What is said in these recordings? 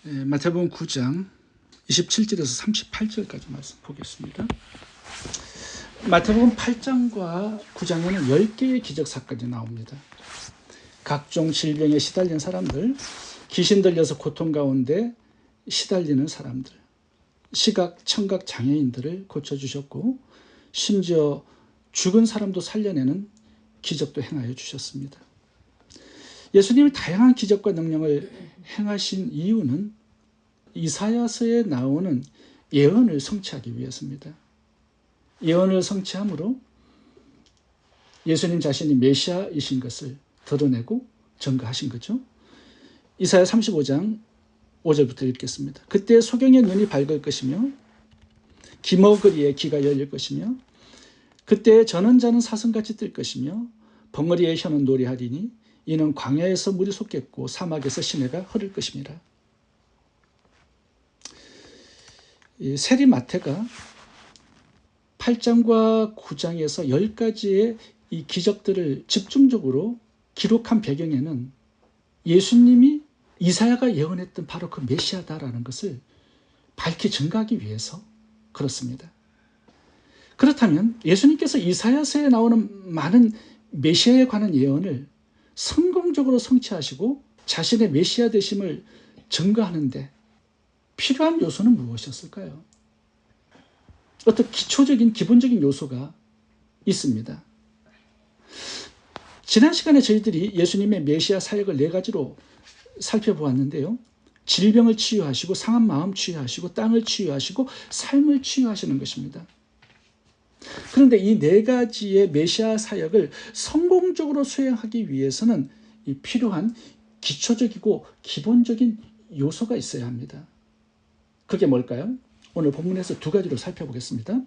마태복음 9장 27절에서 38절까지 말씀 보겠습니다. 마태복음 8장과 9장에는 10개의 기적사건이 나옵니다. 각종 질병에 시달린 사람들, 귀신 들려서 고통 가운데 시달리는 사람들, 시각, 청각 장애인들을 고쳐주셨고 심지어 죽은 사람도 살려내는 기적도 행하여 주셨습니다. 예수님이 다양한 기적과 능력을 행하신 이유는 이사야서에 나오는 예언을 성취하기 위해서입니다. 예언을 성취함으로 예수님 자신이 메시아이신 것을 드러내고 증거하신 거죠. 이사야 35장 5절부터 읽겠습니다. 그때 소경의 눈이 밝을 것이며 기머거리의 귀가 열릴 것이며 그때 저는 자는 사슴같이 뜰 것이며 벙어리의 혀는 노래하리니 이는 광야에서 물이 솟겠고 사막에서 시내가 흐를 것입니다. 세리마태가 8장과 9장에서 10가지의 이 기적들을 집중적으로 기록한 배경에는 예수님이 이사야가 예언했던 바로 그 메시아다라는 것을 밝히 증거하기 위해서 그렇습니다. 그렇다면 예수님께서 이사야서에 나오는 많은 메시아에 관한 예언을 성공적으로 성취하시고 자신의 메시아 되심을 증거하는데 필요한 요소는 무엇이었을까요? 어떤 기초적인 기본적인 요소가 있습니다. 지난 시간에 저희들이 예수님의 메시아 사역을 4가지로 살펴보았는데요. 질병을 치유하시고 상한 마음 치유하시고 땅을 치유하시고 삶을 치유하시는 것입니다. 그런데 이 4가지의 메시아 사역을 성공적으로 수행하기 위해서는 이 필요한 기초적이고 기본적인 요소가 있어야 합니다. 그게 뭘까요? 오늘 본문에서 2가지로 살펴보겠습니다.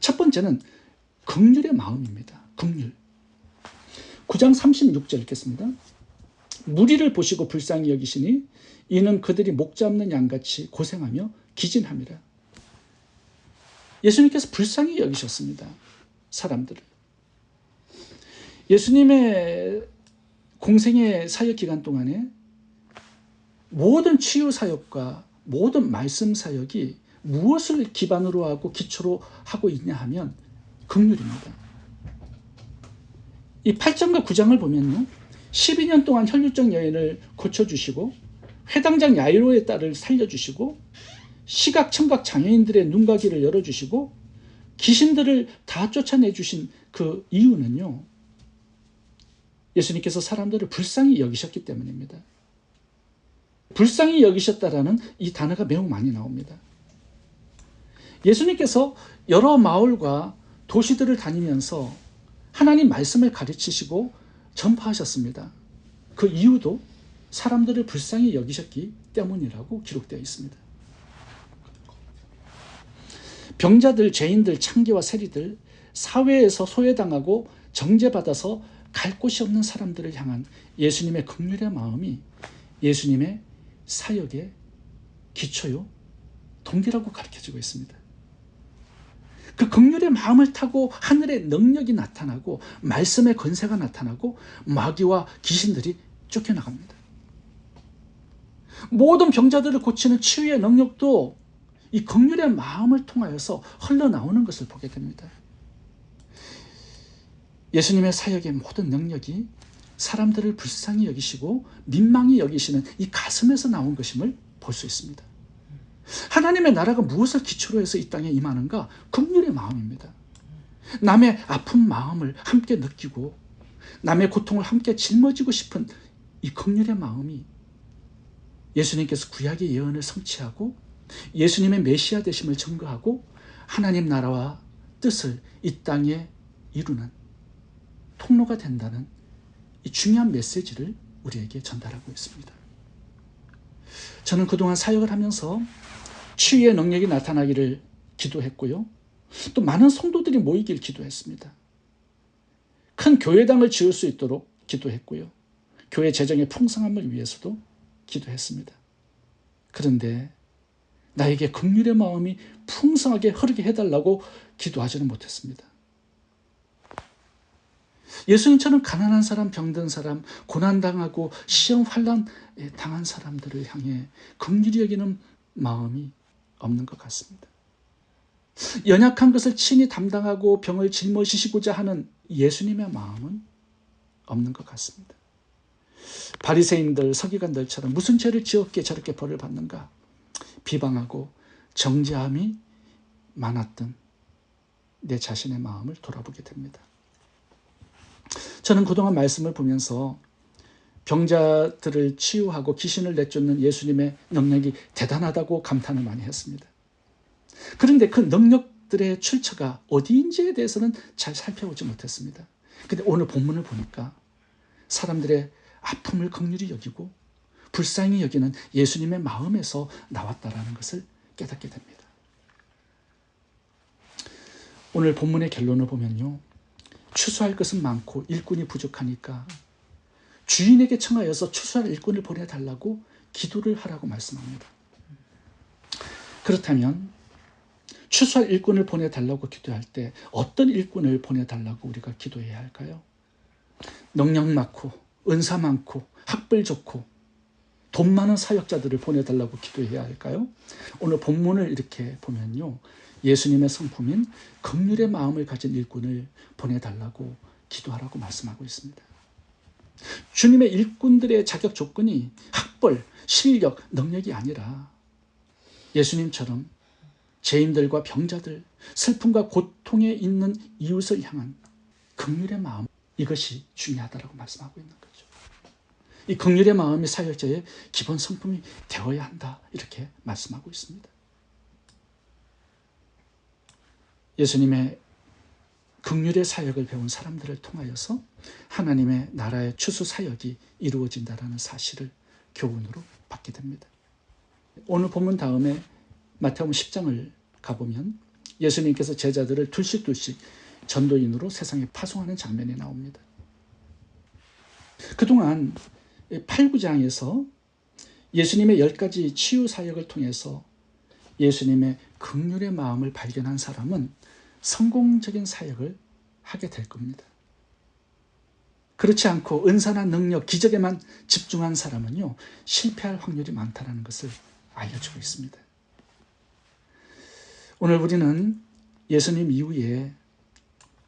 첫 번째는 긍휼의 마음입니다. 긍휼. 9장 36절 읽겠습니다. 무리를 보시고 불쌍히 여기시니 이는 그들이 목 잡는 양같이 고생하며 기진함이라. 예수님께서 불쌍히 여기셨습니다. 사람들을. 예수님의 공생의 사역 기간 동안에 모든 치유 사역과 모든 말씀 사역이 무엇을 기반으로 하고 기초로 하고 있냐 하면 긍휼입니다. 이 8장과 9장을 보면요. 12년 동안 혈루증 여인을 고쳐주시고 회당장 야이로의 딸을 살려주시고 시각, 청각 장애인들의 눈과 귀를 열어주시고 귀신들을 다 쫓아내주신 그 이유는요. 예수님께서 사람들을 불쌍히 여기셨기 때문입니다. 불쌍히 여기셨다라는 이 단어가 매우 많이 나옵니다. 예수님께서 여러 마을과 도시들을 다니면서 하나님 말씀을 가르치시고 전파하셨습니다. 그 이유도 사람들을 불쌍히 여기셨기 때문이라고 기록되어 있습니다. 병자들, 죄인들, 창기와 세리들, 사회에서 소외당하고 정죄받아서 갈 곳이 없는 사람들을 향한 예수님의 긍휼의 마음이 예수님의 사역의 기초요, 동기라고 가르쳐지고 있습니다. 그 긍휼의 마음을 타고 하늘의 능력이 나타나고 말씀의 권세가 나타나고 마귀와 귀신들이 쫓겨나갑니다. 모든 병자들을 고치는 치유의 능력도 이 긍휼의 마음을 통하여서 흘러나오는 것을 보게 됩니다. 예수님의 사역의 모든 능력이 사람들을 불쌍히 여기시고 민망히 여기시는 이 가슴에서 나온 것임을 볼 수 있습니다. 하나님의 나라가 무엇을 기초로 해서 이 땅에 임하는가? 긍휼의 마음입니다. 남의 아픈 마음을 함께 느끼고 남의 고통을 함께 짊어지고 싶은 이 긍휼의 마음이 예수님께서 구약의 예언을 성취하고 예수님의 메시아 되심을 증거하고 하나님 나라와 뜻을 이 땅에 이루는 통로가 된다는 이 중요한 메시지를 우리에게 전달하고 있습니다. 저는 그동안 사역을 하면서 치유의 능력이 나타나기를 기도했고요. 또 많은 성도들이 모이길 기도했습니다. 큰 교회당을 지을 수 있도록 기도했고요. 교회 재정의 풍성함을 위해서도 기도했습니다. 그런데 나에게 긍휼의 마음이 풍성하게 흐르게 해달라고 기도하지는 못했습니다. 예수님처럼 가난한 사람, 병든 사람, 고난당하고 시험 환난 당한 사람들을 향해 긍휼히 여기는 마음이 없는 것 같습니다. 연약한 것을 친히 담당하고 병을 짊어지시고자 하는 예수님의 마음은 없는 것 같습니다. 바리새인들, 서기관들처럼 무슨 죄를 지었기에 저렇게 벌을 받는가 비방하고 정죄함이 많았던 내 자신의 마음을 돌아보게 됩니다. 저는 그동안 말씀을 보면서 병자들을 치유하고 귀신을 내쫓는 예수님의 능력이 대단하다고 감탄을 많이 했습니다. 그런데 그 능력들의 출처가 어디인지에 대해서는 잘 살펴보지 못했습니다. 그런데 오늘 본문을 보니까 사람들의 아픔을 긍휼히 여기고 불쌍히 여기는 예수님의 마음에서 나왔다라는 것을 깨닫게 됩니다. 오늘 본문의 결론을 보면요, 추수할 것은 많고 일꾼이 부족하니까 주인에게 청하여서 추수할 일꾼을 보내달라고 기도를 하라고 말씀합니다. 그렇다면 추수할 일꾼을 보내달라고 기도할 때 어떤 일꾼을 보내달라고 우리가 기도해야 할까요? 능력 많고 은사 많고 학벌 좋고 돈 많은 사역자들을 보내달라고 기도해야 할까요? 오늘 본문을 이렇게 보면요, 예수님의 성품인 긍휼의 마음을 가진 일꾼을 보내달라고 기도하라고 말씀하고 있습니다. 주님의 일꾼들의 자격 조건이 학벌, 실력, 능력이 아니라 예수님처럼 죄인들과 병자들, 슬픔과 고통에 있는 이웃을 향한 긍휼의 마음, 이것이 중요하다고 말씀하고 있는 거죠. 이 긍휼의 마음이 사역자의 기본 성품이 되어야 한다, 이렇게 말씀하고 있습니다. 예수님의 긍휼의 사역을 배운 사람들을 통하여서 하나님의 나라의 추수 사역이 이루어진다는 사실을 교훈으로 받게 됩니다. 오늘 본문 다음에 마태복음 10장을 가보면 예수님께서 제자들을 둘씩 전도인으로 세상에 파송하는 장면이 나옵니다. 그동안 8, 9장에서 예수님의 10가지 치유 사역을 통해서 예수님의 긍휼의 마음을 발견한 사람은 성공적인 사역을 하게 될 겁니다. 그렇지 않고 은사나 능력, 기적에만 집중한 사람은요, 실패할 확률이 많다는 것을 알려주고 있습니다. 오늘 우리는 예수님 이후에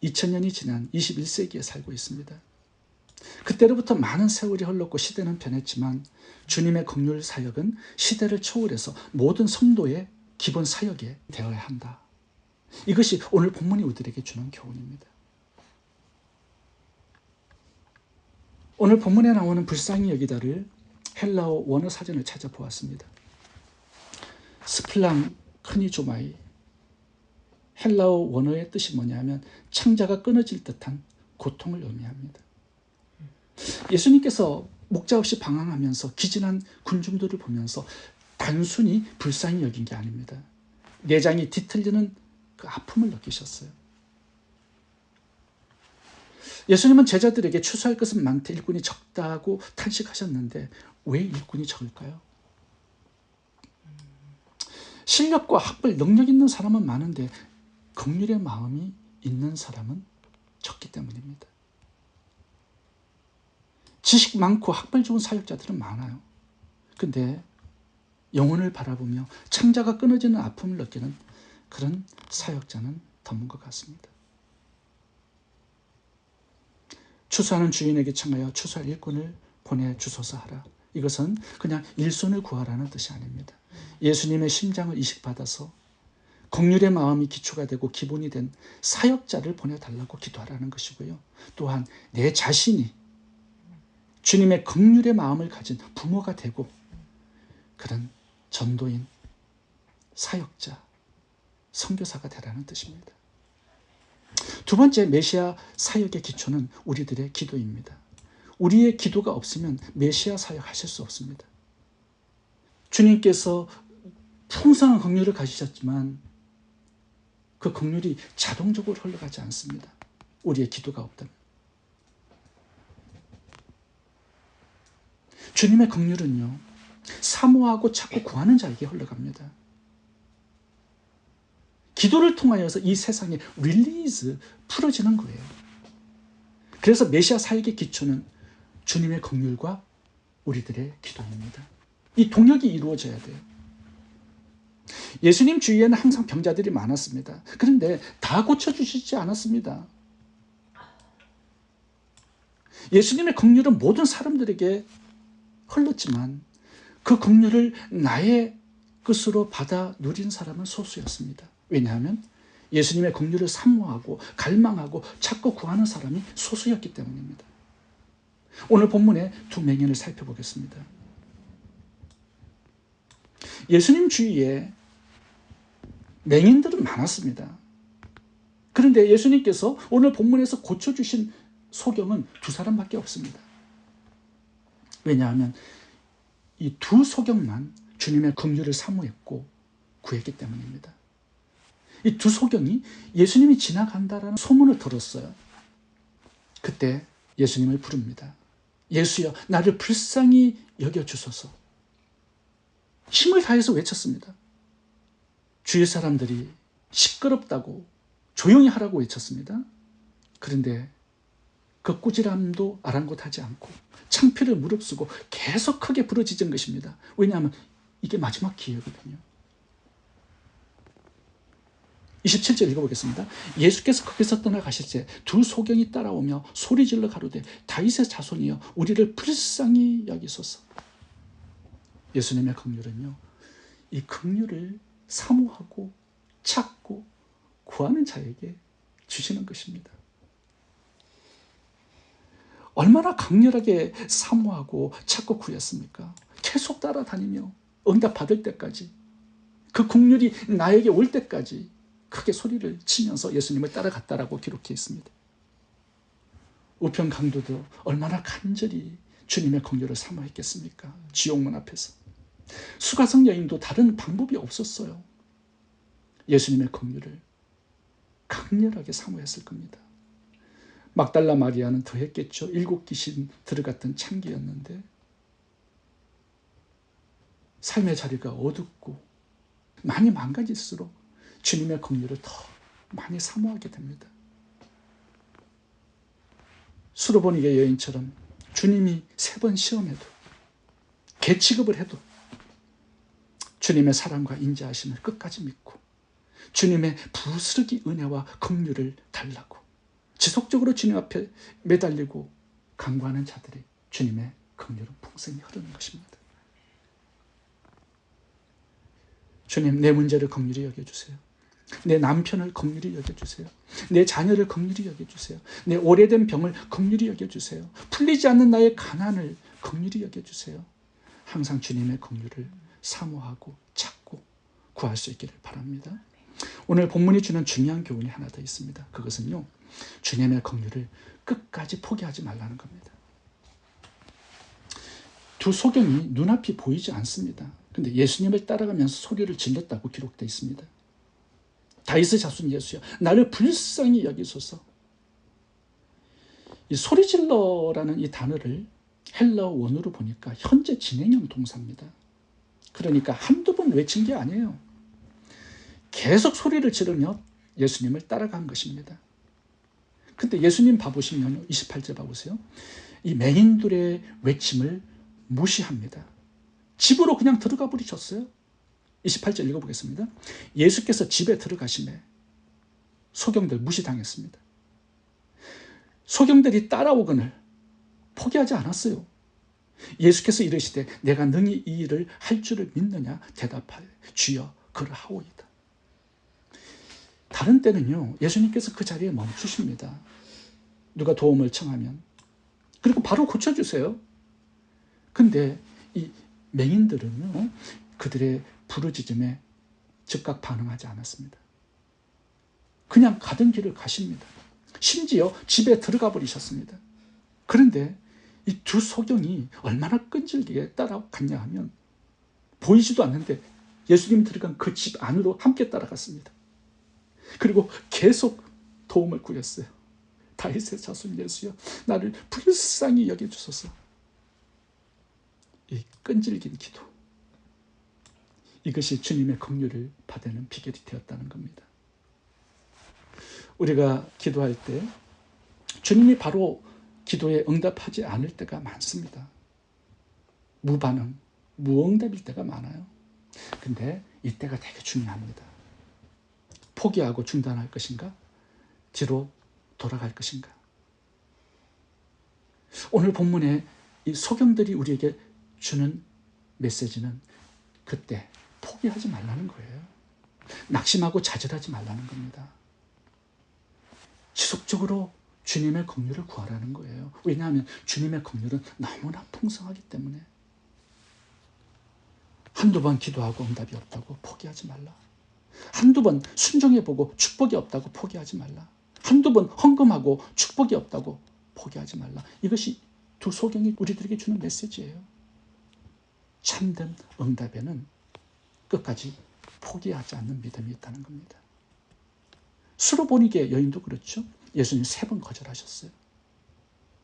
2000년이 지난 21세기에 살고 있습니다. 그때로부터 많은 세월이 흘렀고 시대는 변했지만 주님의 긍휼 사역은 시대를 초월해서 모든 성도의 기본 사역이 되어야 한다. 이것이 오늘 본문이 우리들에게 주는 교훈입니다. 오늘 본문에 나오는 불쌍히 여기다를 헬라어 원어 사전을 찾아보았습니다. 스플랑 크니조마이, 헬라어 원어의 뜻이 뭐냐면 창자가 끊어질 듯한 고통을 의미합니다. 예수님께서 목자 없이 방황하면서 기진한 군중들을 보면서 단순히 불쌍히 여긴 게 아닙니다. 내장이 뒤틀리는 그 아픔을 느끼셨어요. 예수님은 제자들에게 추수할 것은 많되 일꾼이 적다고 탄식하셨는데 왜 일꾼이 적을까요? 실력과 학벌, 능력 있는 사람은 많은데 긍휼의 마음이 있는 사람은 적기 때문입니다. 지식 많고 학벌 좋은 사역자들은 많아요. 근데 영혼을 바라보며 창자가 끊어지는 아픔을 느끼는 그런 사역자는 드문 것 같습니다. 추수하는 주인에게 청하여 추수할 일꾼을 보내주소서 하라. 이것은 그냥 일손을 구하라는 뜻이 아닙니다. 예수님의 심장을 이식받아서 긍휼의 마음이 기초가 되고 기본이 된 사역자를 보내달라고 기도하라는 것이고요. 또한 내 자신이 주님의 긍휼의 마음을 가진 부모가 되고 그런 전도인, 사역자, 선교사가 되라는 뜻입니다. 두 번째, 메시아 사역의 기초는 우리들의 기도입니다. 우리의 기도가 없으면 메시아 사역하실 수 없습니다. 주님께서 풍성한 긍휼을 가지셨지만 그 긍휼이 자동적으로 흘러가지 않습니다. 우리의 기도가 없다면. 주님의 긍휼은요, 사모하고 찾고 구하는 자에게 흘러갑니다. 기도를 통하여서 이 세상에 릴리즈, 풀어지는 거예요. 그래서 메시아 사역의 기초는 주님의 긍휼과 우리들의 기도입니다. 이 동역이 이루어져야 돼요. 예수님 주위에는 항상 병자들이 많았습니다. 그런데 다 고쳐주시지 않았습니다. 예수님의 긍휼은 모든 사람들에게 흘렀지만 그 긍휼을 나의 것으로 받아 누린 사람은 소수였습니다. 왜냐하면 예수님의 긍휼을 사모하고 갈망하고 찾고 구하는 사람이 소수였기 때문입니다. 오늘 본문의 두 맹인을 살펴보겠습니다. 예수님 주위에 맹인들은 많았습니다. 그런데 예수님께서 오늘 본문에서 고쳐주신 소경은 두 사람밖에 없습니다. 왜냐하면 이 두 소경만 주님의 긍휼을 사모했고 구했기 때문입니다. 이 두 소경이 예수님이 지나간다라는 소문을 들었어요. 그때 예수님을 부릅니다. 예수여, 나를 불쌍히 여겨주소서. 힘을 다해서 외쳤습니다. 주위 사람들이 시끄럽다고 조용히 하라고 외쳤습니다. 그런데 그 꾸지람도 아랑곳하지 않고 창피를 무릅쓰고 계속 크게 부르짖은 것입니다. 왜냐하면 이게 마지막 기회거든요. 27절 읽어보겠습니다. 예수께서 거기서 떠나가실 때 두 소경이 따라오며 소리질러 가로되 다윗의 자손이여 우리를 불쌍히 여기소서. 예수님의 긍휼은요, 이 긍휼을 사모하고 찾고 구하는 자에게 주시는 것입니다. 얼마나 강렬하게 사모하고 찾고 구했습니까? 계속 따라다니며 응답 받을 때까지, 그 긍휼이 나에게 올 때까지 크게 소리를 치면서 예수님을 따라갔다라고 기록해 있습니다. 우편 강도도 얼마나 간절히 주님의 긍휼을 사모했겠습니까? 지옥문 앞에서. 수가성 여인도 다른 방법이 없었어요. 예수님의 긍휼을 강렬하게 사모했을 겁니다. 막달라 마리아는 더했겠죠. 7 귀신 들어갔던 창기였는데 삶의 자리가 어둡고 많이 망가질수록 주님의 긍휼을 더 많이 사모하게 됩니다. 수로보니게 여인처럼 주님이 3번 시험해도, 개 취급을 해도 주님의 사랑과 인자하심을 끝까지 믿고 주님의 부스러기 은혜와 긍휼을 달라고 지속적으로 주님 앞에 매달리고 간구하는 자들이 주님의 긍휼은 풍성히 흐르는 것입니다. 주님, 내 문제를 긍휼히 여겨주세요. 내 남편을 긍휼히 여겨주세요. 내 자녀를 긍휼히 여겨주세요. 내 오래된 병을 긍휼히 여겨주세요. 풀리지 않는 나의 가난을 긍휼히 여겨주세요. 항상 주님의 긍휼을 사모하고 찾고 구할 수 있기를 바랍니다. 오늘 본문이 주는 중요한 교훈이 하나 더 있습니다. 그것은요, 주님의 긍휼을 끝까지 포기하지 말라는 겁니다. 두 소경이 눈앞이 보이지 않습니다. 그런데 예수님을 따라가면서 소리를 질렀다고 기록되어 있습니다. 다윗의 자손 예수여, 나를 불쌍히 여기소서. 이 소리질러라는 이 단어를 헬라어 원어로 보니까 현재 진행형 동사입니다. 그러니까 한두 번 외친 게 아니에요. 계속 소리를 지르며 예수님을 따라간 것입니다. 근데 예수님 봐보시면 28절 봐보세요. 이 맹인들의 외침을 무시합니다. 집으로 그냥 들어가 버리셨어요. 28절 읽어보겠습니다. 예수께서 집에 들어가시매 소경들 무시당했습니다. 소경들이 따라오거늘 포기하지 않았어요. 예수께서 이르시되 내가 능히 이 일을 할 줄을 믿느냐 대답하여 주여 그러하오이다. 다른 때는요, 예수님께서 그 자리에 멈추십니다. 누가 도움을 청하면. 그리고 바로 고쳐주세요. 근데 이 맹인들은요, 그들의 부르짖음에 즉각 반응하지 않았습니다. 그냥 가던 길을 가십니다. 심지어 집에 들어가 버리셨습니다. 그런데 이 두 소경이 얼마나 끈질기게 따라갔냐 하면 보이지도 않는데 예수님 들어간 그 집 안으로 함께 따라갔습니다. 그리고 계속 도움을 구했어요. 다윗의 자손 예수여, 나를 불쌍히 여겨주소서. 이 끈질긴 기도, 이것이 주님의 긍휼을 받는 비결이 되었다는 겁니다. 우리가 기도할 때 주님이 바로 기도에 응답하지 않을 때가 많습니다. 무반응, 무응답일 때가 많아요. 근데 이때가 되게 중요합니다. 포기하고 중단할 것인가? 뒤로 돌아갈 것인가? 오늘 본문에 이 소경들이 우리에게 주는 메시지는 그때 포기하지 말라는 거예요. 낙심하고 좌절하지 말라는 겁니다. 지속적으로 주님의 긍휼을 구하라는 거예요. 왜냐하면 주님의 긍휼은 너무나 풍성하기 때문에. 한두 번 기도하고 응답이 없다고 포기하지 말라. 한두 번 순종해보고 축복이 없다고 포기하지 말라. 한두 번 헌금하고 축복이 없다고 포기하지 말라. 이것이 두 소경이 우리들에게 주는 메시지예요. 참된 응답에는 끝까지 포기하지 않는 믿음이 있다는 겁니다. 수로보니게 여인도 그렇죠. 예수님 3번 거절하셨어요.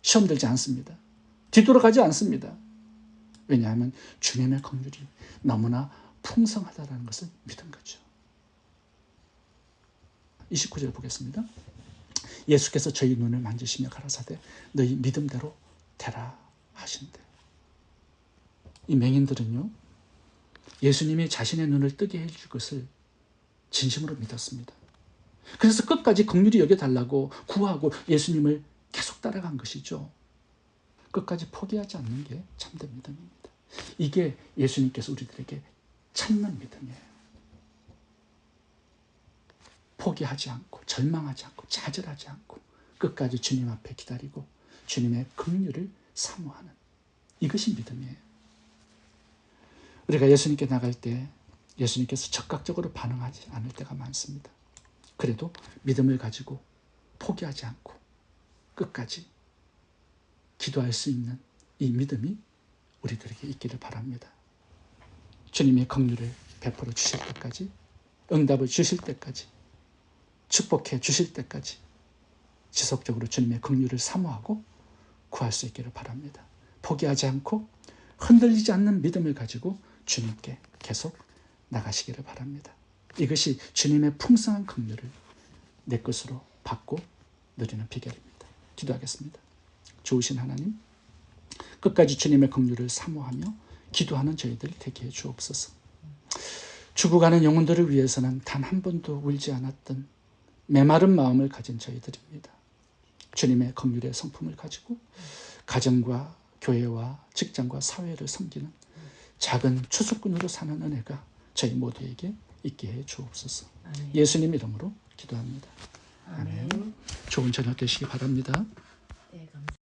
시험 들지 않습니다. 뒤돌아가지 않습니다. 왜냐하면 주님의 긍휼이 너무나 풍성하다는 것을 믿은 거죠. 29절 보겠습니다. 예수께서 저희 눈을 만지시며 가라사대 너희 믿음대로 되라 하신대. 이 맹인들은요, 예수님이 자신의 눈을 뜨게 해줄 것을 진심으로 믿었습니다. 그래서 끝까지 긍휼히 여겨달라고 구하고 예수님을 계속 따라간 것이죠. 끝까지 포기하지 않는 게 참된 믿음입니다. 이게 예수님께서 우리들에게 찾는 믿음이에요. 포기하지 않고 절망하지 않고 좌절하지 않고 끝까지 주님 앞에 기다리고 주님의 긍휼을 사모하는, 이것이 믿음이에요. 우리가 예수님께 나갈 때 예수님께서 적극적으로 반응하지 않을 때가 많습니다. 그래도 믿음을 가지고 포기하지 않고 끝까지 기도할 수 있는 이 믿음이 우리들에게 있기를 바랍니다. 주님의 긍휼을 베풀어 주실 때까지, 응답을 주실 때까지, 축복해 주실 때까지 지속적으로 주님의 긍휼을 사모하고 구할 수 있기를 바랍니다. 포기하지 않고 흔들리지 않는 믿음을 가지고 주님께 계속 나가시기를 바랍니다. 이것이 주님의 풍성한 긍휼을 내 것으로 받고 누리는 비결입니다. 기도하겠습니다. 좋으신 하나님, 끝까지 주님의 긍휼을 사모하며 기도하는 저희들 되게 해 주옵소서. 죽어가는 영혼들을 위해서는 단 한 번도 울지 않았던 메마른 마음을 가진 저희들입니다. 주님의 긍휼의 성품을 가지고 가정과 교회와 직장과 사회를 섬기는 작은 추수꾼으로 사는 은혜가 저희 모두에게 있게 해 주옵소서. 아멘. 예수님 이름으로 기도합니다. 아멘. 좋은 저녁 되시기 바랍니다. 네, 감사합니다.